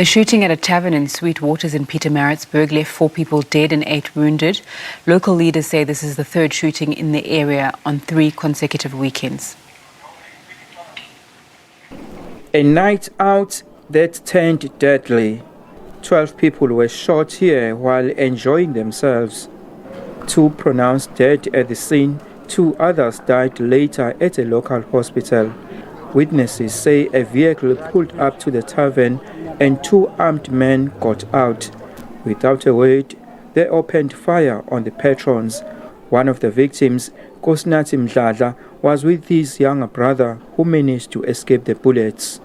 The shooting at a tavern in Sweetwaters in Pietermaritzburg left 4 people dead and 8 wounded. Local leaders say this is the 3rd shooting in the area on 3 consecutive weekends. A night out that turned deadly. 12 people were shot here while enjoying themselves. 2 pronounced dead at the scene. 2 others died later at a local hospital. Witnesses say a vehicle pulled up to the tavern and 2 armed men got out. Without a word, they opened fire on the patrons. One of the victims, Nhlanhla, was with his younger brother who managed to escape the bullets.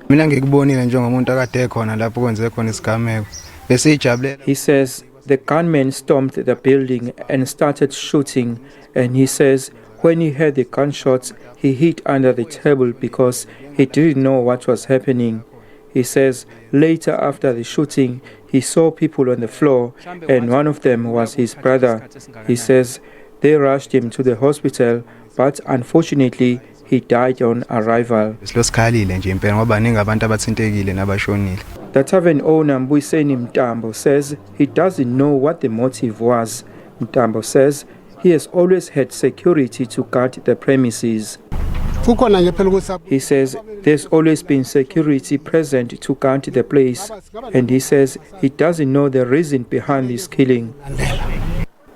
He says the gunman stormed the building and started shooting, and he says when he heard the gunshots, he hid under the table because he didn't know what was happening. He says later after the shooting, he saw people on the floor and one of them was his brother. He says they rushed him to the hospital, but unfortunately he died on arrival. The tavern owner Mbuyiseni Mtambo says he doesn't know what the motive was. Mtambo says he has always had security to guard the premises. He says there's always been security present to guard the place, and he says he doesn't know the reason behind this killing.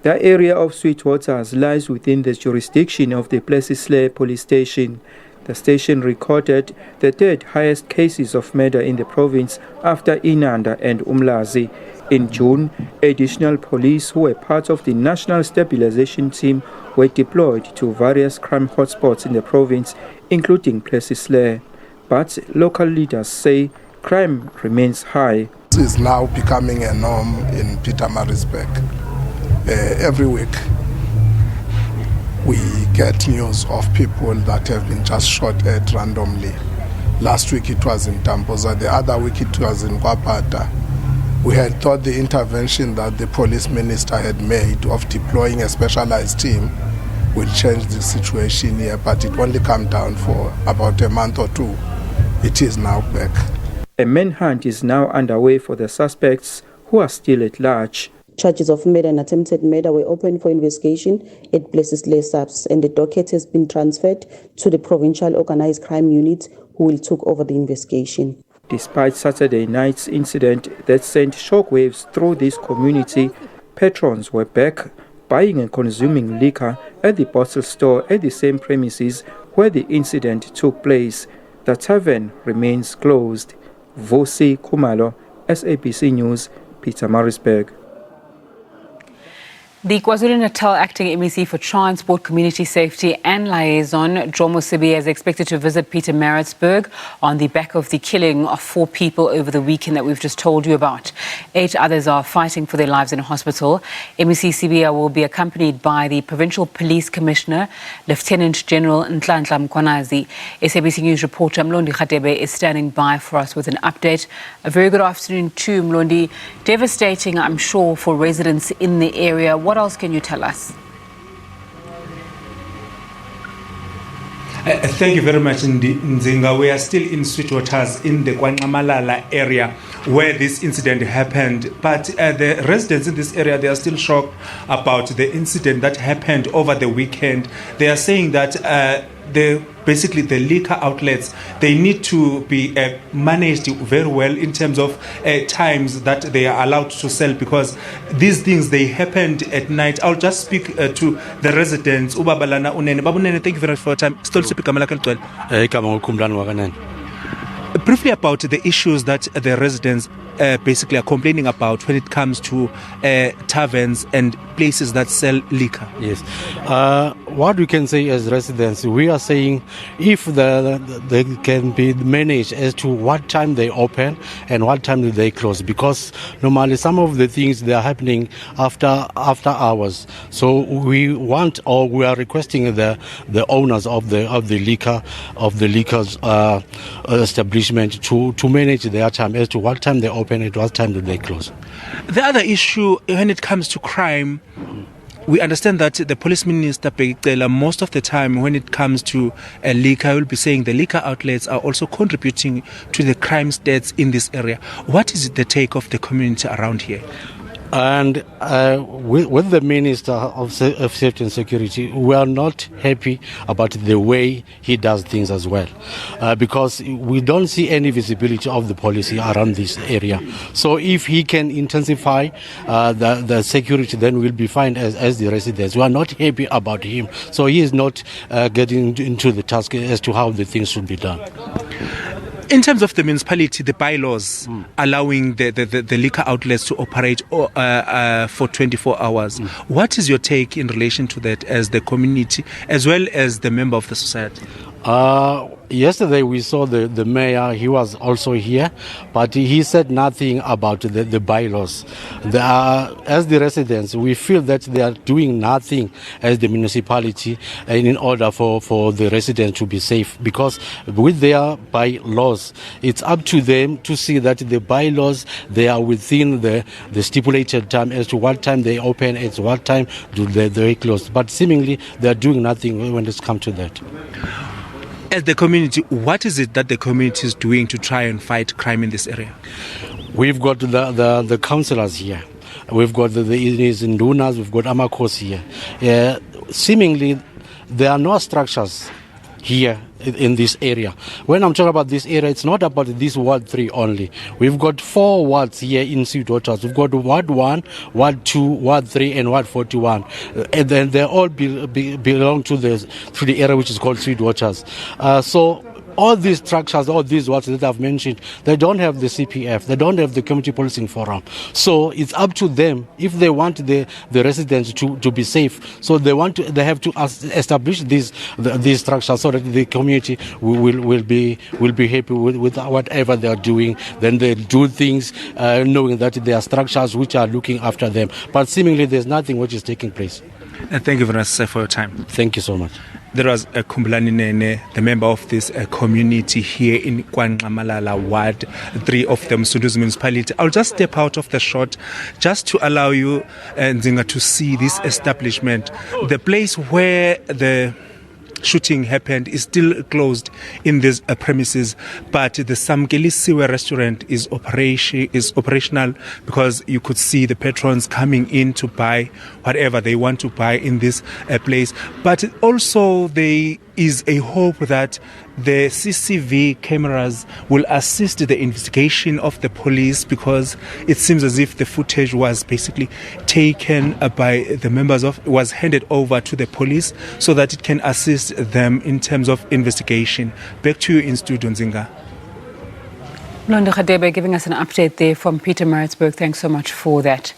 The area of Sweetwaters lies within the jurisdiction of the Plesisle police station. The station recorded the 3rd highest cases of murder in the province after Inanda and Mkhwanazi. In June, additional police who were part of the National Stabilization Team were deployed to various crime hotspots in the province, including Plesisle. But local leaders say crime remains high. This is now becoming a norm in Pietermaritzburg. Every week we get news of people that have been just shot at randomly. Last week it was in Tamboza, the other week it was in Kwapata. We had thought the intervention that the police minister had made of deploying a specialized team will change the situation here, but it only came down for about a month or 2. It is now back. A manhunt is now underway for the suspects who are still at large. Charges of murder and attempted murder were opened for investigation at Plesisle Subs, and the docket has been transferred to the Provincial Organized Crime Unit, who will take over the investigation. Despite Saturday night's incident that sent shockwaves through this community, patrons were back buying and consuming liquor at the bottle store at the same premises where the incident took place. The tavern remains closed. Vosi Kumalo, SABC News, Pietermaritzburg. The KwaZulu-Natal Acting MEC for Transport, Community Safety and Liaison, Jomo Sibiya, is expected to visit Pietermaritzburg on the back of the killing of 4 people over the weekend that we've just told you about. 8 others are fighting for their lives in hospital. MEC Sibiya will be accompanied by the Provincial Police Commissioner, Lieutenant General Nhlanhla Mkhwanazi. SABC News reporter Mlondi Radebe is standing by for us with an update. A very good afternoon to Mlondi. Devastating, I'm sure, for residents in the area. What else can you tell us? Thank you very much, Nzinga. We are still in Sweetwaters in the Nhlanhla area where this incident happened. But the residents in this area, they are still shocked about the incident that happened over the weekend. They are saying that basically the liquor outlets, they need to be managed very well in terms of times that they are allowed to sell, because these things, they happened at night. I'll just speak to the residents. Ubabalana Unene. Babunene, thank you very much for your time. Still speak briefly about the issues that the residents basically are complaining about when it comes to taverns and places that sell liquor. Yes. What we can say as residents, we are saying if they can be managed as to what time they open and what time do they close, because normally some of the things they are happening after hours. So we want, or we are requesting the owners of the liquor establishment to manage their time as to what time they open and what time do they close. The other issue when it comes to crime, we understand that the police minister, most of the time when it comes to liquor, will be saying the liquor outlets are also contributing to the crime stats in this area. What is the take of the community around here? And with the Minister of Safety and Security, we are not happy about the way he does things as well, because we don't see any visibility of the policy around this area. So if he can intensify the security, then we'll be fine as the residents. We are not happy about him. So he is not getting into the task as to how the things should be done. In terms of the municipality, the bylaws allowing the liquor outlets to operate for 24 hours, what is your take in relation to that as the community, as well as the member of the society? Yesterday we saw the mayor. He was also here, but he said nothing about the bylaws. As the residents, we feel that they are doing nothing as the municipality in order for the residents to be safe, because with their bylaws, it's up to them to see that the bylaws, they are within the stipulated time as to what time they open, at what time do they close. But seemingly they are doing nothing when it's come to that. As the community, what is it that the community is doing to try and fight crime in this area? We've got the councillors here. We've got the Ndunas, we've got Amakos here. Seemingly, there are no structures here in this area. When I'm talking about this area, it's not about this Ward 3 only. We've got 4 wards here in Sweetwaters. We've got Ward 1, Ward 2, Ward 3 and Ward 41. And then they all belong to the area which is called Sweetwaters. So all these structures, all these wards that I've mentioned, they don't have the CPF, they don't have the Community Policing Forum. So it's up to them if they want the residents to be safe. So they have to establish these structures so that the community will be happy with whatever they are doing. Then they do things knowing that there are structures which are looking after them. But seemingly there's nothing which is taking place. Thank you very much, sir, for your time. Thank you so much. There was Kumbulani Nene, the member of this community here in Nhlanhla Ward 3 of the Msunduzi municipality. I'll just step out of the shot just to allow you, Nzinga, to see this establishment. The place where the shooting happened is still closed in these premises, but the Samkelisiwe restaurant is operational, because you could see the patrons coming in to buy whatever they want to buy in this place. But also there is a hope that the CCTV cameras will assist the investigation of the police, because it seems as if the footage was basically taken by the members of, was handed over to the police so that it can assist them in terms of investigation. Back to you in studio, Nzinga. Mlondi Radebe giving us an update there from Pietermaritzburg. Thanks so much for that.